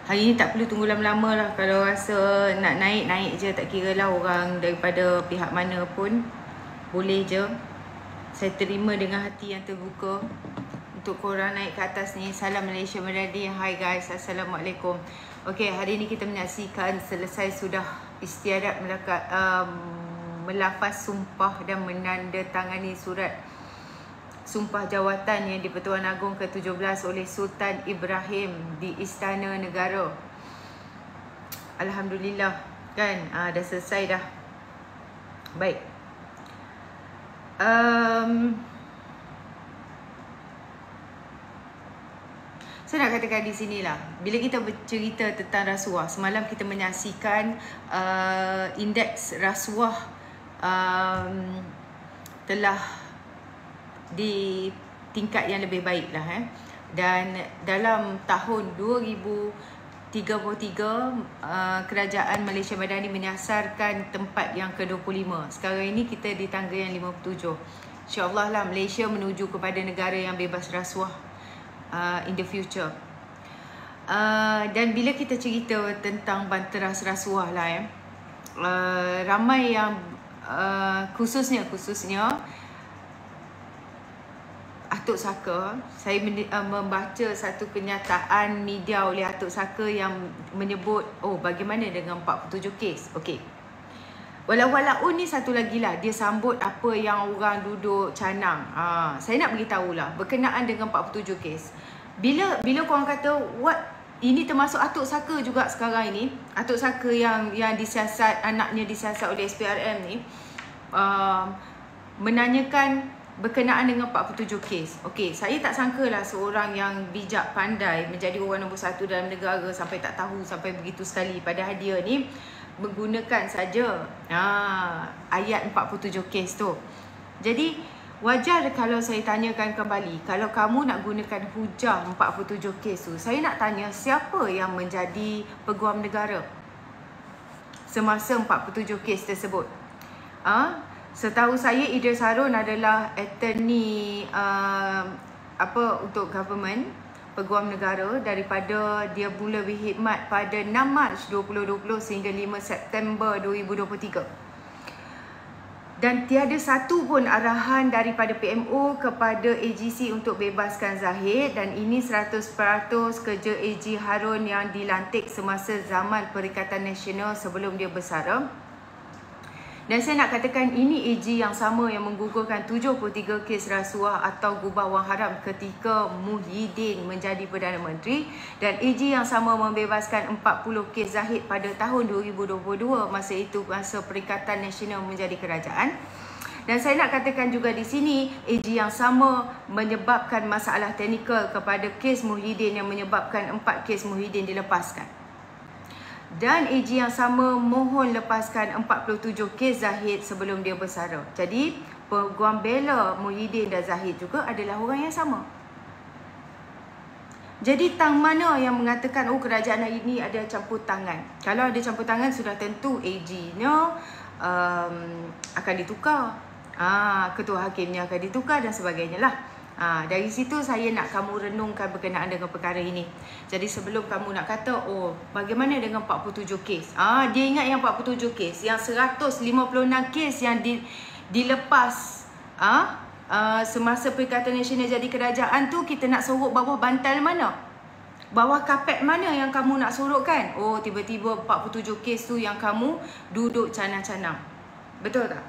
Hari ni tak perlu tunggu lama-lama lah. Kalau rasa nak naik je, tak kira lah orang daripada pihak mana pun. Boleh je. Saya terima dengan hati yang terbuka untuk korang naik ke atas ni. Salam Malaysia Melody. Hai guys, Assalamualaikum. Okay, hari ni kita menyaksikan selesai sudah istiadat melafaz sumpah dan menandatangani surat sumpah jawatan yang di-Pertuan Agong ke-17 oleh Sultan Ibrahim di Istana Negara. Alhamdulillah kan, dah selesai dah. Baik. Saya nak katakan di sinilah, bila kita bercerita tentang rasuah, semalam kita menyaksikan indeks rasuah telah di tingkat yang lebih baik lah dan dalam tahun 2033 Kerajaan Malaysia Madani menyasarkan tempat yang ke-25. Sekarang ini kita di tangga yang 57. InsyaAllah lah Malaysia menuju kepada negara yang bebas rasuah in the future. Dan bila kita cerita tentang banteras rasuah lah ramai yang khususnya Atuk Saka, saya membaca satu kenyataan media oleh Atuk Saka yang menyebut, oh bagaimana dengan 47 kes. Okey. Walau ni satu lagi lah, dia sambut apa yang orang duduk canang. Saya nak beritahu lah, berkenaan dengan 47 kes. Bila korang kata, what? Ini termasuk Atuk Saka juga sekarang ini. Atuk Saka yang disiasat, anaknya disiasat oleh SPRM ni, menanyakan berkenaan dengan 47 kes. Okey, saya tak sangkalah seorang yang bijak pandai menjadi orang nombor 1 dalam negara sampai tak tahu sampai begitu sekali. Padahal dia ni menggunakan saja ayat 47 kes tu. Jadi wajar kalau saya tanyakan kembali, kalau kamu nak gunakan hujah 47 kes tu, saya nak tanya siapa yang menjadi peguam negara semasa 47 kes tersebut? Setahu saya Idris Harun adalah attorney untuk government, peguam negara, daripada dia mula berkhidmat pada 6 Mac 2020 sehingga 5 September 2023. Dan tiada satu pun arahan daripada PMO kepada AGC untuk bebaskan Zahid, dan ini 100% kerja AG Harun yang dilantik semasa zaman Perikatan Nasional sebelum dia bersara. Dan saya nak katakan ini AG yang sama yang menggugurkan 73 kes rasuah atau gubah wang haram ketika Muhyiddin menjadi Perdana Menteri, dan AG yang sama membebaskan 40 kes Zahid pada tahun 2022, masa itu masa Perikatan Nasional menjadi kerajaan. Dan saya nak katakan juga di sini AG yang sama menyebabkan masalah teknikal kepada kes Muhyiddin yang menyebabkan 4 kes Muhyiddin dilepaskan. Dan AG yang sama mohon lepaskan 47 kes Zahid sebelum dia bersara. Jadi peguam bela Muhyiddin dan Zahid juga adalah orang yang sama. Jadi tang mana yang mengatakan oh kerajaan ini ada campur tangan? Kalau ada campur tangan sudah tentu AG-nya akan ditukar. Ketua hakimnya akan ditukar dan sebagainya lah. Dari situ saya nak kamu renungkan berkenaan dengan perkara ini. Jadi sebelum kamu nak kata, oh bagaimana dengan 47 kes? Dia ingat yang 47 kes, yang 156 kes yang dilepas semasa Perikatan Nasional jadi kerajaan tu, kita nak sorok bawah bantal mana? Bawah kapet mana yang kamu nak sorokkan? Oh tiba-tiba 47 kes tu yang kamu duduk canang-canang. Betul tak?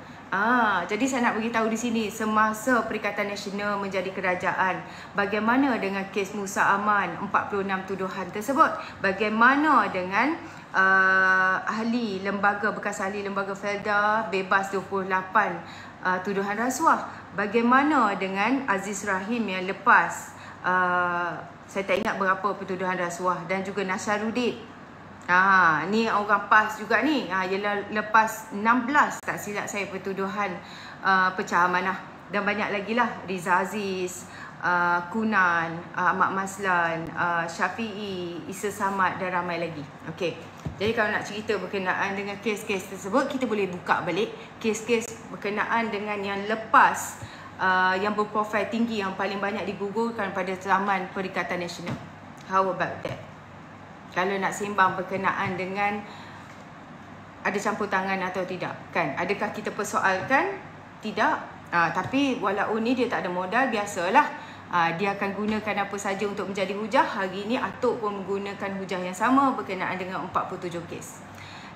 Jadi saya nak beritahu di sini, semasa Perikatan Nasional menjadi kerajaan, bagaimana dengan kes Musa Aman 46 tuduhan tersebut? Bagaimana dengan ahli lembaga, bekas ahli lembaga Felda bebas 28 tuduhan rasuah? Bagaimana dengan Aziz Rahim yang lepas saya tak ingat berapa pertuduhan rasuah, dan juga Nasharuddin. Ni orang PAS juga ni. Ialah lepas 16 tak silap saya pertuduhan pecah amanah. Dan banyak lagi lah, Riza Aziz, Kunan, Ahmad Maslan, Syafi'i, Isa Samad dan ramai lagi. Okey. Jadi kalau nak cerita berkenaan dengan kes-kes tersebut, kita boleh buka balik kes-kes berkenaan dengan yang lepas, yang berprofil tinggi, yang paling banyak digugurkan pada zaman Perikatan Nasional. How about that? kalau nak sembang berkenaan dengan ada campur tangan atau tidak, kan? Adakah kita persoalkan? Tidak. Tapi walaupun ni dia tak ada modal, biasalah. Dia akan gunakan apa saja untuk menjadi hujah. Hari ni Atuk pun menggunakan hujah yang sama berkenaan dengan 47 kes.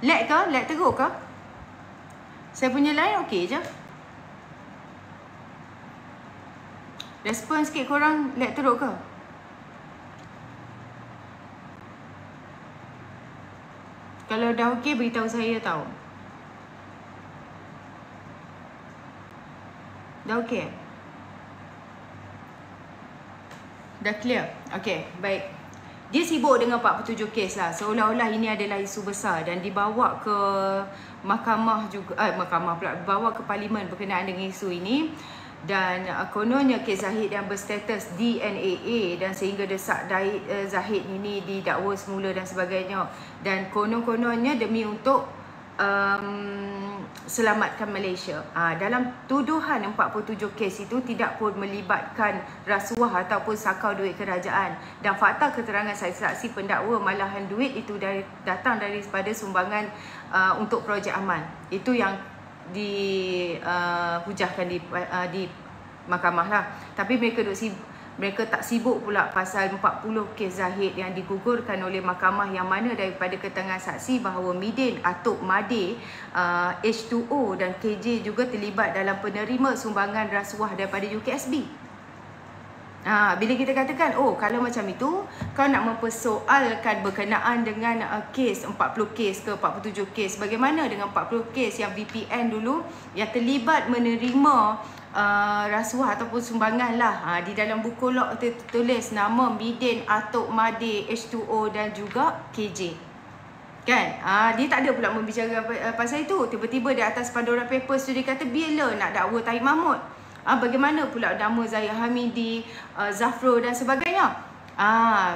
Lag ke? Lag teruk ke? Saya punya line okey je. Respon sikit korang, lag teruk ke? Kalau dah okey, beritahu saya tahu. Dah okey? Dah clear? Okey, baik. Dia sibuk dengan 47 kes lah. Seolah-olah ini adalah isu besar dan dibawa ke mahkamah juga. Mahkamah pula. Dibawa ke parlimen berkenaan dengan isu ini. Dan kononnya kes Zahid yang berstatus DNAA dan sehingga desak Zahid ini didakwa semula dan sebagainya. Dan konon-kononnya demi untuk selamatkan Malaysia. Dalam tuduhan 47 kes itu tidak pun melibatkan rasuah ataupun sakau duit kerajaan. Dan fakta keterangan saksi-saksi pendakwa malahan duit itu datang daripada sumbangan untuk projek aman. Itu yang dihujahkan di mahkamah lah. Tapi mereka tak sibuk pula pasal 40 kes Zahid yang digugurkan oleh mahkamah, yang mana daripada keterangan saksi bahawa Midin, Atuk, Made, H2O dan KJ juga terlibat dalam penerima sumbangan rasuah daripada UKSB. Bila kita katakan, oh kalau macam itu, kau nak mempersoalkan berkenaan dengan kes 40 kes ke 47 kes, bagaimana dengan 40 kes yang VPN dulu yang terlibat menerima rasuah ataupun sumbangan lah. Di dalam buku log tertulis nama Midin, Atuk, Made, H2O dan juga KJ. Kan? Dia tak ada pula membicarakan pasal itu. Tiba-tiba di atas Pandora Papers tu dia kata bila nak dakwa Tahir Mahmud. Bagaimana pula nama Zahid Hamidi, Zafro dan sebagainya.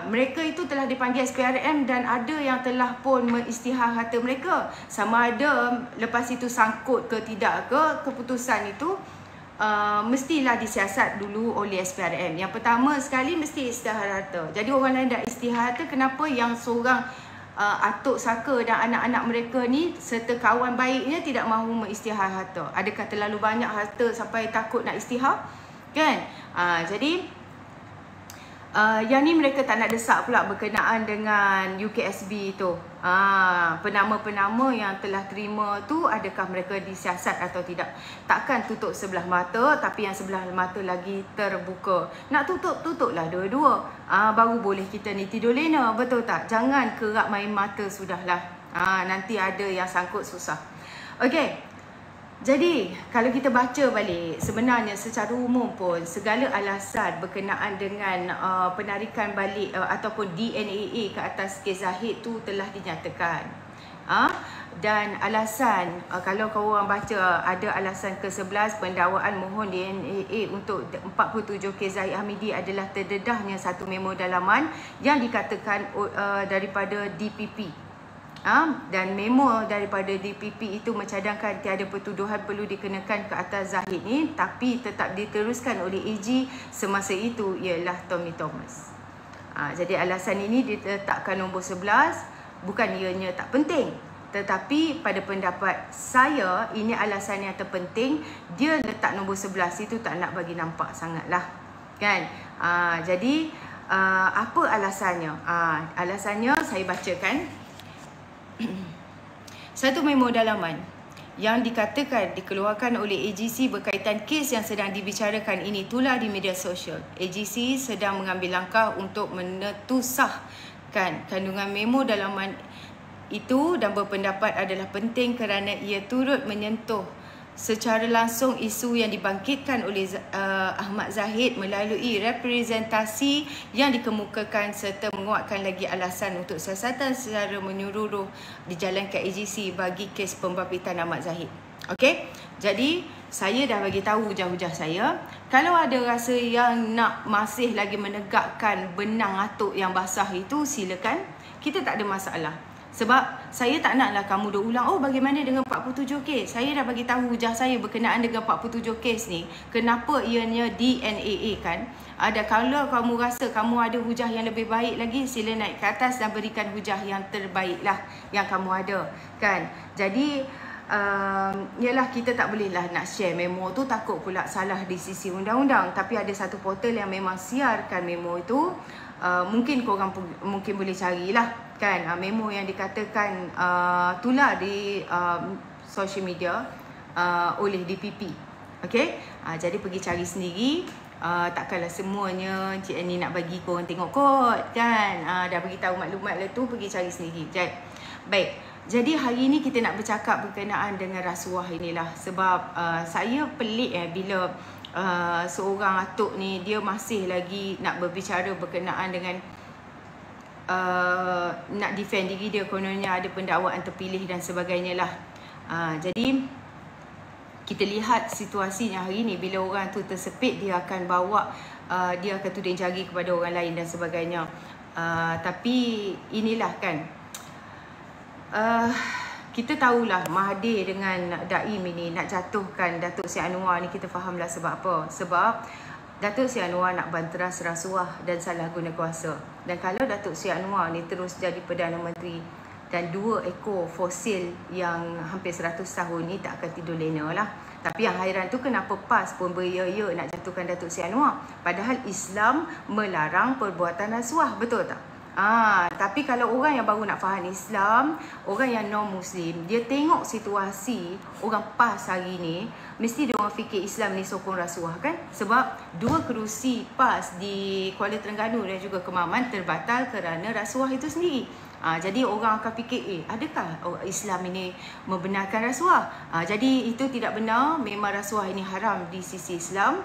Mereka itu telah dipanggil SPRM dan ada yang telah pun mengisytihar harta mereka. Sama ada lepas itu sangkut ke tidak ke, keputusan itu mestilah disiasat dulu oleh SPRM. Yang pertama sekali mesti isytihar harta. Jadi orang lain dah isytihar harta, kenapa yang seorang Atuk Saka dan anak-anak mereka ni serta kawan baiknya tidak mahu mengisytihar harta? Adakah terlalu banyak harta sampai takut nak isytihar? Kan? Jadi yang ni mereka tak nak desak pula berkenaan dengan UKSB tu. Penama-penama yang telah terima tu, adakah mereka disiasat atau tidak? Takkan tutup sebelah mata, tapi yang sebelah mata lagi terbuka. Nak tutup, tutuplah dua-dua. Baru boleh kita ni tidur lena, betul tak? Jangan kerap main mata sudahlah. Nanti ada yang sangkut susah. Okey. Jadi, kalau kita baca balik, sebenarnya secara umum pun segala alasan berkenaan dengan penarikan balik ataupun DNAA ke atas kes Zahid tu telah dinyatakan. Dan alasan, kalau korang baca, ada alasan ke-11 pendakwaan mohon DNAA untuk 47 kes Zahid Hamidi adalah terdedahnya satu memo dalaman yang dikatakan daripada DPP. Dan memo daripada DPP itu mencadangkan tiada pertuduhan perlu dikenakan ke atas Zahid ni, tapi tetap diteruskan oleh AG semasa itu ialah Tommy Thomas. Jadi alasan ini diletakkan nombor 11, bukan ianya tak penting, tetapi pada pendapat saya ini alasan yang terpenting. Dia letak nombor 11 itu tak nak bagi nampak sangatlah, kan? Jadi apa alasannya? Alasannya saya bacakan. Satu memo dalaman yang dikatakan dikeluarkan oleh AGC berkaitan kes yang sedang dibicarakan ini tular di media sosial. AGC sedang mengambil langkah untuk menetusahkan kandungan memo dalaman itu dan berpendapat adalah penting kerana ia turut menyentuh secara langsung isu yang dibangkitkan oleh Ahmad Zahid melalui representasi yang dikemukakan serta menguatkan lagi alasan untuk siasatan secara menyeluruh dijalankan AGC bagi kes pembabit Ahmad Zahid. Okey, jadi saya dah bagi tahu hujah-hujah saya. Kalau ada rasa yang nak masih lagi menegakkan benang atuk yang basah itu, silakan. Kita tak ada masalah. Sebab saya tak naklah kamu duk ulang, oh bagaimana dengan 47 kes. Saya dah bagi tahu hujah saya berkenaan dengan 47 kes ni. Kenapa ianya DNAA kan. Ada kalau kamu rasa kamu ada hujah yang lebih baik lagi, sila naik ke atas dan berikan hujah yang terbaik lah yang kamu ada kan. Jadi yalah, kita tak boleh lah nak share memo tu, takut pula salah di sisi undang-undang. Tapi ada satu portal yang memang siarkan memo itu. Mungkin korang mungkin boleh carilah kan, memo yang dikatakan tular di social media oleh DPP. Okay, jadi pergi cari sendiri. Takkanlah semuanya Cik Annie nak bagi korang tengok kot kan. Dah beritahu maklumat lah tu, pergi cari sendiri. Baik, jadi hari ni kita nak bercakap berkenaan dengan rasuah inilah. Sebab saya pelik bila seorang atuk ni dia masih lagi nak berbicara berkenaan dengan nak defend diri dia, kononnya ada pendakwaan terpilih dan sebagainya lah. Jadi kita lihat situasinya hari ni, bila orang tu tersepit, dia akan bawa dia akan tuding jari kepada orang lain dan sebagainya. Tapi inilah kan, kita tahulah Mahathir dengan Daim ini nak jatuhkan Datuk Seri Anwar ni, kita fahamlah sebab apa. Sebab Datuk Seri Anwar nak banteras rasuah dan salah guna kuasa. Dan kalau Datuk Seri Anwar ni terus jadi Perdana Menteri, dan 2 ekor fosil yang hampir 100 tahun ni tak akan tidur lena lah. Tapi yang hairan tu kenapa PAS pun beria-ia nak jatuhkan Datuk Seri Anwar. Padahal Islam melarang perbuatan rasuah, betul tak? Tapi kalau orang yang baru nak faham Islam, orang yang non-Muslim, dia tengok situasi orang PAS hari ni, mesti dia orang fikir Islam ni sokong rasuah kan. Sebab 2 kerusi PAS di Kuala Terengganu dan juga Kemaman terbatal kerana rasuah itu sendiri. Jadi orang akan fikir, adakah Islam ini membenarkan rasuah? Jadi itu tidak benar, memang rasuah ini haram di sisi Islam.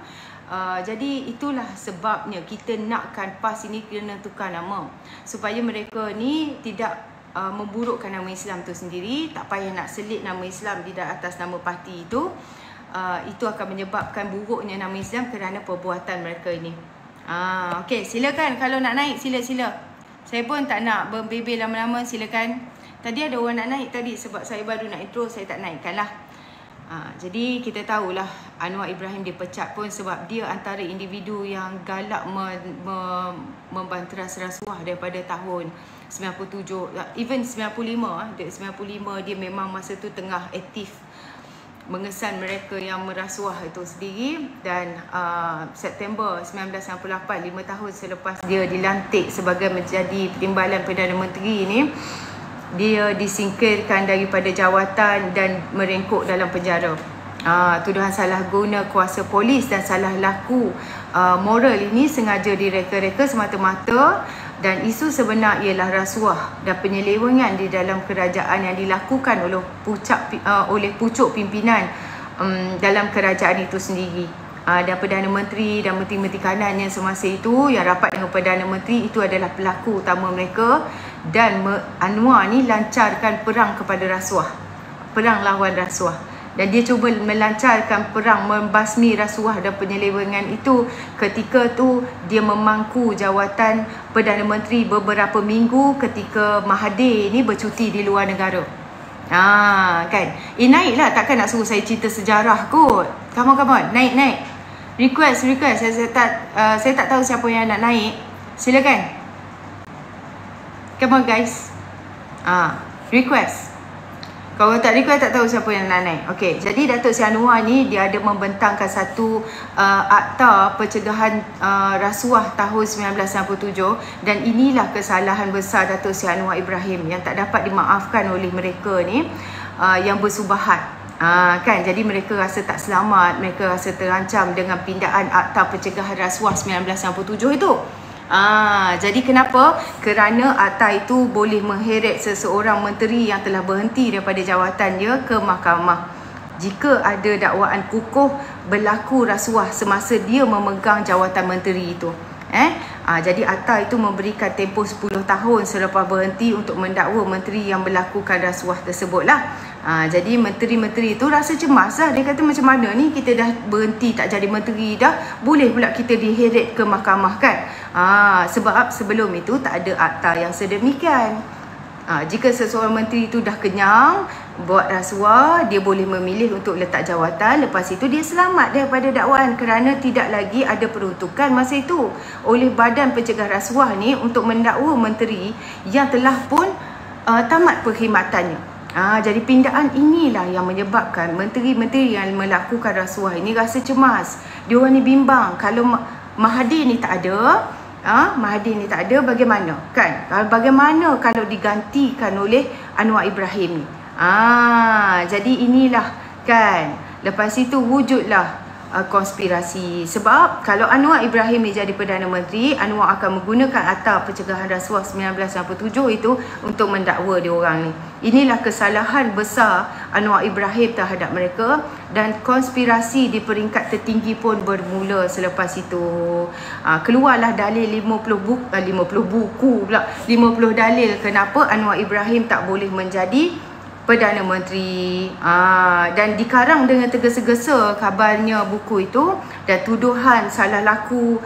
Jadi itulah sebabnya kita nakkan PAS ini kena tukar nama, supaya mereka ni tidak memburukkan nama Islam tu sendiri. Tak payah nak selit nama Islam di atas nama parti itu. Itu akan menyebabkan buruknya nama Islam kerana perbuatan mereka ini. Okey, silakan kalau nak naik, sila-sila. Saya pun tak nak berbebel lama-lama, silakan. Tadi ada orang nak naik tadi, sebab saya baru nak intro, saya tak naikkan lah. Jadi kita tahulah Anwar Ibrahim dipecat pun sebab dia antara individu yang galak membanteras rasuah daripada tahun 97, even 95. 95 dia memang masa tu tengah aktif mengesan mereka yang merasuah itu sendiri. Dan September 1998, 5 tahun selepas dia dilantik sebagai menjadi Timbalan Perdana Menteri ni, dia disingkirkan daripada jawatan dan merengkuk dalam penjara. Tuduhan salah guna kuasa polis dan salah laku moral ini sengaja direka-reka semata-mata, dan isu sebenar ialah rasuah dan penyelewengan di dalam kerajaan yang dilakukan oleh pucuk pimpinan dalam kerajaan itu sendiri. Dan Perdana Menteri dan Menteri-Menteri kanan yang semasa itu yang rapat dengan Perdana Menteri itu adalah pelaku utama mereka. Dan Anwar ni lancarkan perang kepada rasuah, perang lawan rasuah. Dan dia cuba melancarkan perang membasmi rasuah dan penyelewengan itu ketika tu dia memangku jawatan Perdana Menteri beberapa minggu ketika Mahathir ni bercuti di luar negara. Kan, naiklah, takkan nak suruh saya cerita sejarah kot. Come on, naik. Request. Saya tak tahu siapa yang nak naik. Silakan. Come on guys. Request. Kalau tak request, tak tahu siapa yang nak naik. Okey, jadi Datuk Seri Anwar ni dia ada membentangkan satu akta pencegahan rasuah tahun 1997. Dan inilah kesalahan besar Datuk Seri Anwar Ibrahim yang tak dapat dimaafkan oleh mereka ni yang bersubahat. Kan, jadi mereka rasa tak selamat, mereka rasa terancam dengan pindaan akta pencegahan rasuah 1997 itu. Jadi kenapa? Kerana akta itu boleh mengheret seseorang menteri yang telah berhenti daripada jawatannya ke mahkamah jika ada dakwaan kukuh berlaku rasuah semasa dia memegang jawatan menteri itu. Jadi akta itu memberikan tempoh 10 tahun selepas berhenti untuk mendakwa menteri yang melakukan rasuah tersebutlah. Jadi menteri-menteri itu rasa cemas lah. Dia kata macam mana ni, kita dah berhenti tak jadi menteri dah, boleh pula kita diheret ke mahkamah kan. Sebab sebelum itu tak ada akta yang sedemikian. Jika seseorang menteri itu dah kenyang buat rasuah, dia boleh memilih untuk letak jawatan. Lepas itu dia selamat daripada dakwaan kerana tidak lagi ada peruntukan masa itu oleh Badan Pencegah Rasuah ni untuk mendakwa menteri yang telah pun tamat perkhidmatannya. Jadi pindaan inilah yang menyebabkan menteri-menteri yang melakukan rasuah ini rasa cemas. Diorang ni bimbang, kalau Mahathir ni tak ada, Mahathir ni tak ada, bagaimana kan? Bagaimana kalau digantikan oleh Anwar Ibrahim ni? Jadi inilah kan. Lepas itu wujudlah konspirasi. Sebab kalau Anwar Ibrahim ni jadi Perdana Menteri, Anwar akan menggunakan Akta Pencegahan Rasuah 1997 itu untuk mendakwa diorang ni. Inilah kesalahan besar Anwar Ibrahim terhadap mereka, dan konspirasi di peringkat tertinggi pun bermula selepas itu. Keluarlah dalil 50 dalil kenapa Anwar Ibrahim tak boleh menjadi Perdana Menteri. Dan dikarang dengan tergesa-gesa kabarnya buku itu, dan tuduhan salah laku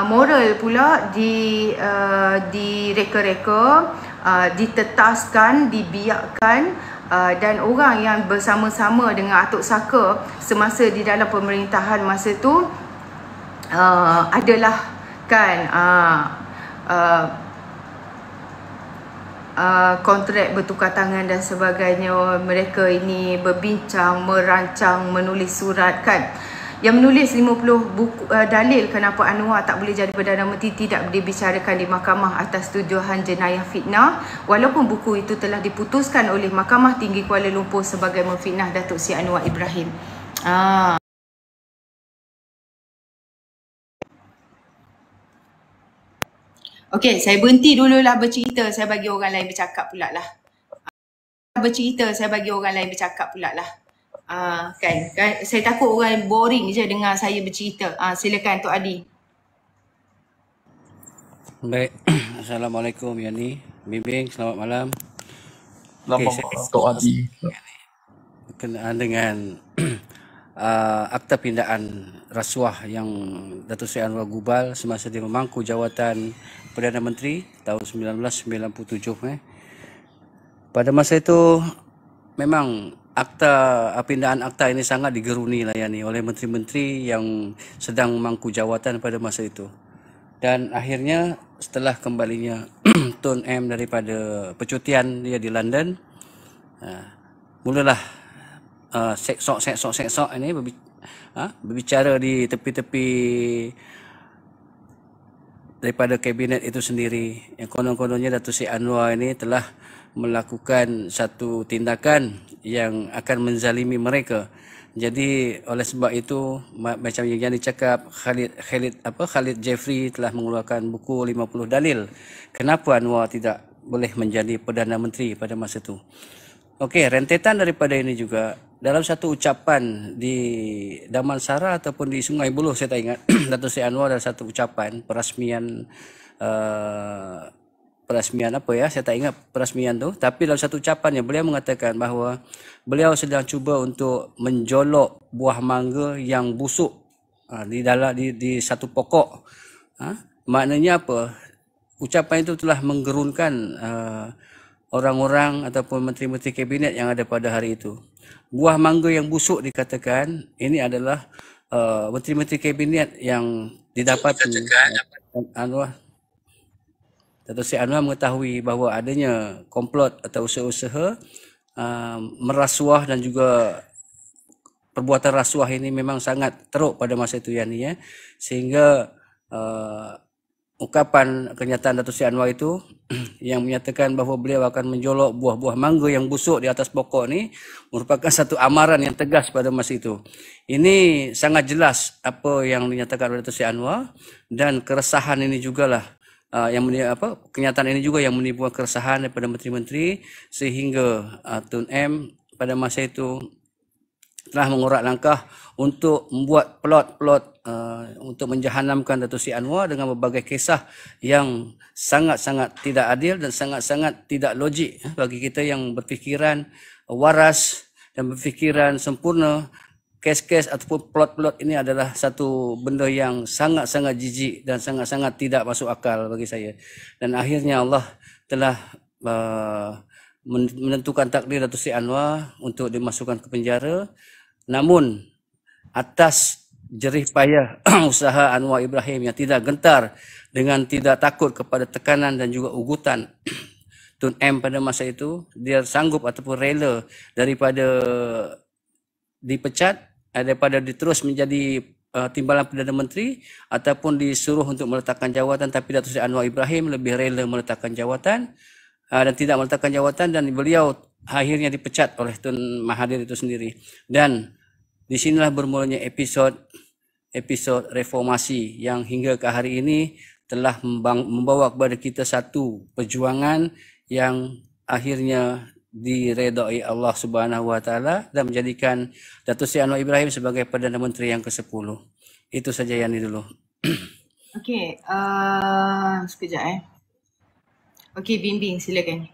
moral pula direka-reka, ditetaskan, dibiarkan, dan orang yang bersama-sama dengan Atuk Saka semasa di dalam pemerintahan masa itu adalah kan kontrak bertukar tangan dan sebagainya. Mereka ini berbincang, merancang, menulis surat kan. Yang menulis 50 buku dalil kenapa Anwar tak boleh jadi Perdana Menteri tidak dibicarakan di mahkamah atas tuduhan jenayah fitnah, walaupun buku itu telah diputuskan oleh Mahkamah Tinggi Kuala Lumpur sebagai memfitnah Datuk Seri Anwar Ibrahim. Okey, saya berhenti dululah bercerita, saya bagi orang lain bercakap pula lah. Kan, saya takut orang boring je dengar saya bercerita. Silakan Tok Adi. Baik, Assalamualaikum Yani, Bimbing, selamat malam. Tok Adi. Berkenaan dengan akta pindaan rasuah yang Datuk Seri Anwar gubal semasa dia memangku jawatan Perdana Menteri tahun 1997. Pada masa itu memang pindaan akta ini sangat digeruni layani oleh menteri-menteri yang sedang memangku jawatan pada masa itu. Dan akhirnya setelah kembalinya Tun M daripada percutian dia di London, mulalah seksok ini berbicara di tepi-tepi daripada kabinet itu sendiri. Yang konon-kononnya Datuk Seri Anwar ini telah melakukan satu tindakan yang akan menzalimi mereka. Jadi oleh sebab itu, macam yang dicakap Khalid Jeffrey telah mengeluarkan buku 50 dalil kenapa Anwar tidak boleh menjadi Perdana Menteri pada masa itu. Okey, rentetan daripada ini juga dalam satu ucapan di Damansara ataupun di Sungai Buloh, saya tak ingat, Datuk Seri Anwar ada satu ucapan perasmian apa ya, saya tak ingat perasmian tu, tapi dalam satu ucapannya beliau mengatakan bahawa beliau sedang cuba untuk menjolok buah mangga yang busuk di satu pokok. Maknanya apa? Ucapan itu telah menggerunkan orang-orang ataupun menteri-menteri kabinet yang ada pada hari itu. Buah mangga yang busuk dikatakan ini adalah menteri-menteri kabinet yang didapati Anwar. Datuk Seri Anwar mengetahui bahawa adanya komplot atau usaha-usaha merasuah, dan juga perbuatan rasuah ini memang sangat teruk pada masa itu Yani, sehingga ungkapan kenyataan Datuk Seri Anwar itu yang menyatakan bahawa beliau akan menjolok buah-buah mangga yang busuk di atas pokok ni merupakan satu amaran yang tegas pada masa itu. Ini sangat jelas apa yang dinyatakan oleh Datuk Seri Anwar, dan keresahan ini jugalah kenyataan ini juga yang menimbulkan keresahan daripada menteri-menteri, sehingga Tun M pada masa itu telah mengorak langkah untuk membuat plot-plot untuk menjahanamkan Datuk Seri Anwar dengan berbagai kisah yang sangat-sangat tidak adil dan sangat-sangat tidak logik bagi kita yang berfikiran waras dan berfikiran sempurna. Kes-kes ataupun plot-plot ini adalah satu benda yang sangat-sangat jijik dan sangat-sangat tidak masuk akal bagi saya. Dan akhirnya Allah telah menentukan takdir Datuk Seri Anwar untuk dimasukkan ke penjara. Namun atas jerih payah usaha Anwar Ibrahim yang tidak gentar dengan tidak takut kepada tekanan dan juga ugutan Tun M pada masa itu, dia sanggup ataupun rela daripada dipecat, daripada diterus menjadi timbalan Perdana Menteri ataupun disuruh untuk meletakkan jawatan, tapi Datuk Seri Anwar Ibrahim lebih rela meletakkan jawatan dan tidak meletakkan jawatan, dan beliau akhirnya dipecat oleh Tun Mahathir itu sendiri. Dan di sinilah bermulanya episod reformasi yang hingga ke hari ini telah membawa kepada kita satu perjuangan yang akhirnya diredai Allah Subhanahu Wa Taala dan menjadikan Datuk Seri Anwar Ibrahim sebagai Perdana Menteri yang ke-10. Itu saja Yani dulu. Okey, sekejap Okey, Bimbing silakan.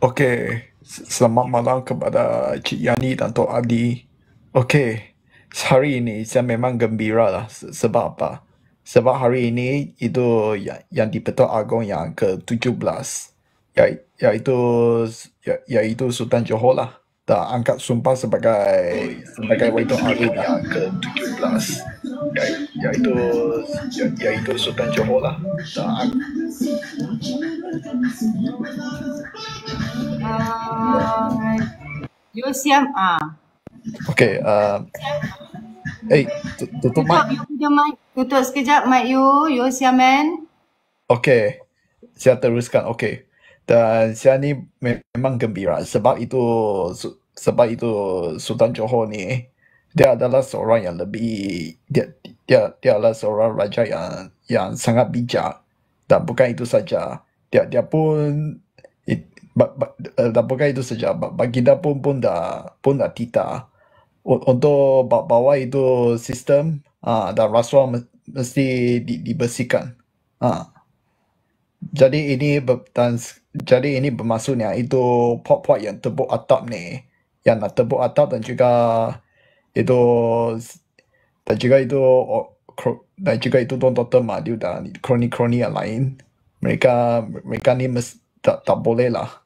Okey, selamat malam kepada Cik Yani dan Tok Adi. Okey, hari ini saya memang gembira lah. Sebab apa? Sebab hari ini itu yang di Pertuan Agong yang ke-17, yaitu Sultan Johor lah, dah angkat sumpah sebagai Waitung Agung yang ke-17, yaitu Sultan Johor lah. Yosiam Okey, tutup mic. Tutup sekejap mic you, Yosiamen. Okey, saya teruskan. Okey, dan saya ni memang gembira sebab itu Sultan Johor ni dia adalah seorang yang lebih dia adalah seorang raja yang sangat bijak, dan bukan itu saja, dia pun dan bukan itu saja, baginda pun dah titah untuk bawa itu sistem dan rasuah mesti dibersihkan. Jadi ini bermaksudnya itu puak-puak yang tebuk atap ni, yang nak tebuk atap, dan juga itu Dr. Madu dan kroni-kroni yang lain, mereka ni tak boleh lah,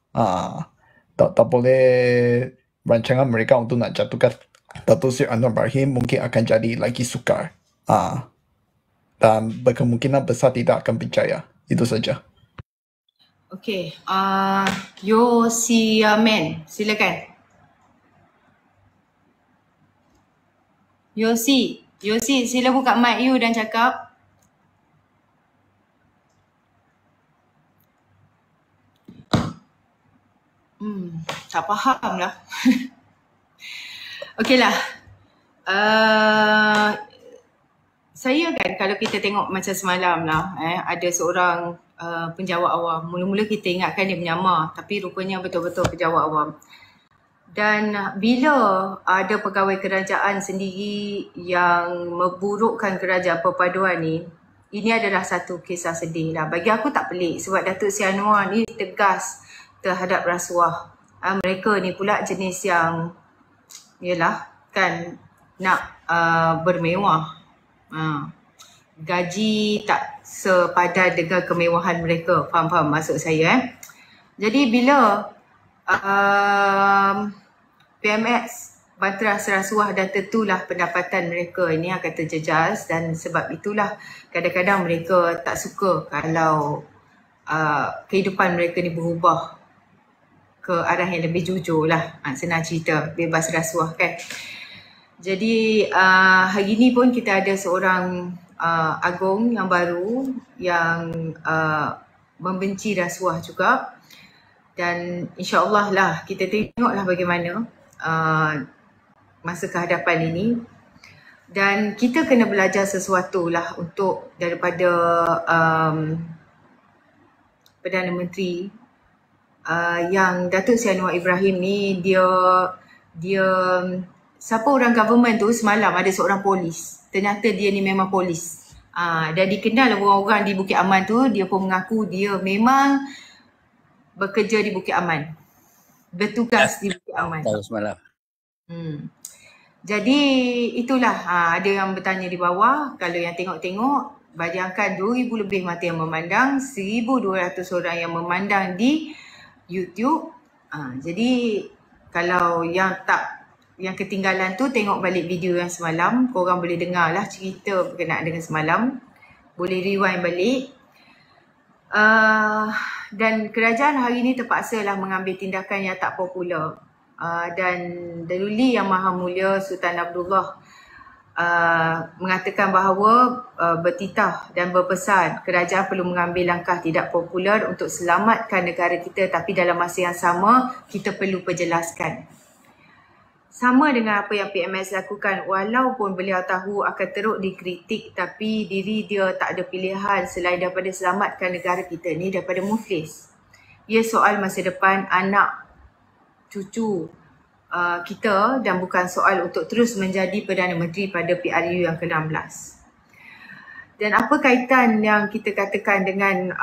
tak boleh rancangan mereka untuk nak jatuhkan Datuk Seri Anwar Ibrahim mungkin akan jadi lagi sukar, dan berkemungkinan besar tidak akan berjaya. Itu saja. Okey, Yosiamen, silakan. Yosi, sila buka mic you dan cakap. Tak faham lah. Okeylah. Saya kan, kalau kita tengok macam semalam lah, ada seorang penjawat awam. Mula-mula kita ingatkan dia menyamar, tapi rupanya betul-betul penjawat awam. Dan bila ada pegawai kerajaan sendiri yang memburukkan kerajaan perpaduan ni, ini adalah satu kisah sedih lah. Bagi aku tak pelik sebab Datuk Seri Anwar ni tegas terhadap rasuah. Mereka ni pula jenis yang yalah kan nak bermewah. Gaji tak sepadan dengan kemewahan mereka. Faham maksud saya Jadi bila PMX bantras rasuah dan tentulah pendapatan mereka ini akan terjejas, dan sebab itulah kadang-kadang mereka tak suka kalau kehidupan mereka ni berubah ke arah yang lebih jujur lah. Senang cerita, bebas rasuah kan. Jadi hari ni pun kita ada seorang agung yang baru yang membenci rasuah juga, dan insya-Allah lah kita tengoklah bagaimana masa kehadapan ini, dan kita kena belajar sesuatu lah untuk daripada Perdana Menteri yang Datuk Seri Anwar Ibrahim ni. Dia siapa orang government tu semalam ada seorang polis, ternyata dia ni memang polis, dan dikenal orang-orang di Bukit Aman tu. Dia pun mengaku dia memang bekerja di Bukit Aman, bertugas di Bukit Aman. Tahu semalam. Jadi itulah, ada yang bertanya di bawah, kalau yang tengok-tengok, bayangkan 2,000 lebih mata yang memandang, 1,200 orang yang memandang di YouTube. Jadi kalau yang ketinggalan tu, tengok balik video yang semalam. Korang boleh dengar lah cerita berkenaan dengan semalam. Boleh rewind balik. Dan kerajaan hari ini terpaksalah mengambil tindakan yang tak popular. Dan Daluli Yang Maha Mulia Sultan Abdullah mengatakan bahawa bertitah dan berpesan kerajaan perlu mengambil langkah tidak popular untuk selamatkan negara kita, tapi dalam masa yang sama kita perlu perjelaskan. Sama dengan apa yang PMS lakukan, walaupun beliau tahu akan teruk dikritik, tapi diri dia tak ada pilihan selain daripada selamatkan negara kita ni daripada muflis. Ia soal masa depan anak cucu kita dan bukan soal untuk terus menjadi Perdana Menteri pada PRU yang ke-16. Dan apa kaitan yang kita katakan dengan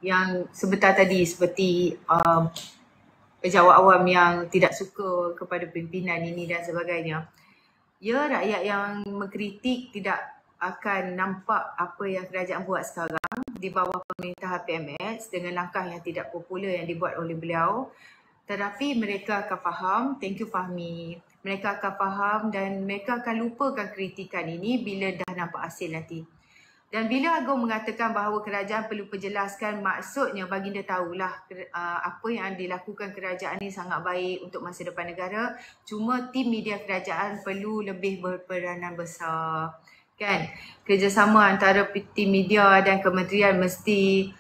yang sebentar tadi, seperti pejabat awam yang tidak suka kepada pimpinan ini dan sebagainya. Ya, rakyat yang mengkritik tidak akan nampak apa yang kerajaan buat sekarang di bawah pemerintahan PMS dengan langkah yang tidak popular yang dibuat oleh beliau. Tetapi mereka akan faham, thank you Fahmi, mereka akan faham dan mereka akan lupakan kritikan ini bila dah nampak hasil nanti. Dan bila Agong mengatakan bahawa kerajaan perlu perjelaskan, maksudnya baginda tahulah apa yang dilakukan kerajaan ini sangat baik untuk masa depan negara. Cuma tim media kerajaan perlu lebih berperanan besar. Kan? Kerjasama antara tim media dan kementerian mesti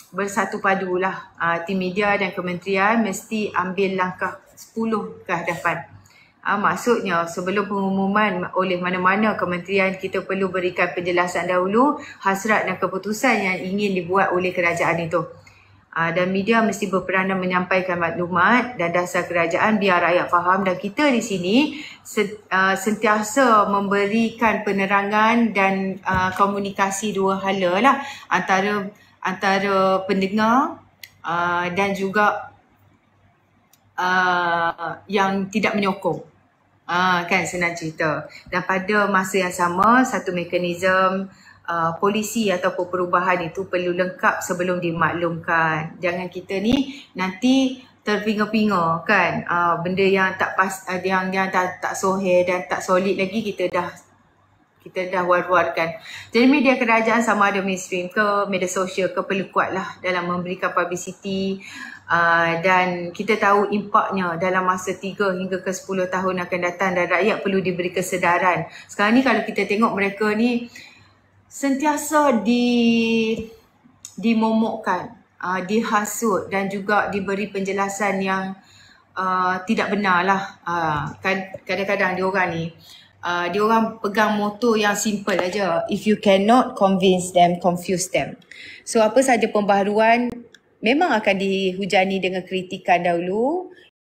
bersatu padulah. Tim media dan kementerian mesti ambil langkah 10 ke hadapan. Maksudnya sebelum pengumuman oleh mana-mana kementerian, kita perlu berikan penjelasan dahulu hasrat dan keputusan yang ingin dibuat oleh kerajaan itu. Dan media mesti berperanan menyampaikan maklumat dan dasar kerajaan biar rakyat faham, dan kita di sini sentiasa memberikan penerangan dan komunikasi dua hala lah antara pendengar dan juga yang tidak menyokong. Kan senang cerita. Dan pada masa yang sama, satu mekanisme polisi ataupun perubahan itu perlu lengkap sebelum dimaklumkan. Jangan kita ni nanti terpinga-pinga kan, benda yang tak pas, yang tak soheh dan tak solid lagi kita dah war-warkan. Jadi media kerajaan sama ada mainstream ke media sosial ke perlu kuatlah dalam memberikan publicity. Dan kita tahu impaknya dalam masa 3 hingga ke 10 tahun akan datang, dan rakyat perlu diberi kesedaran. Sekarang ni kalau kita tengok mereka ni sentiasa dimomokkan, dihasut dan juga diberi penjelasan yang tidak benar lah. Kan kadang-kadang diorang ni diorang pegang moto yang simple aja. If you cannot convince them, confuse them. So apa saja pembaharuan memang akan dihujani dengan kritikan dahulu,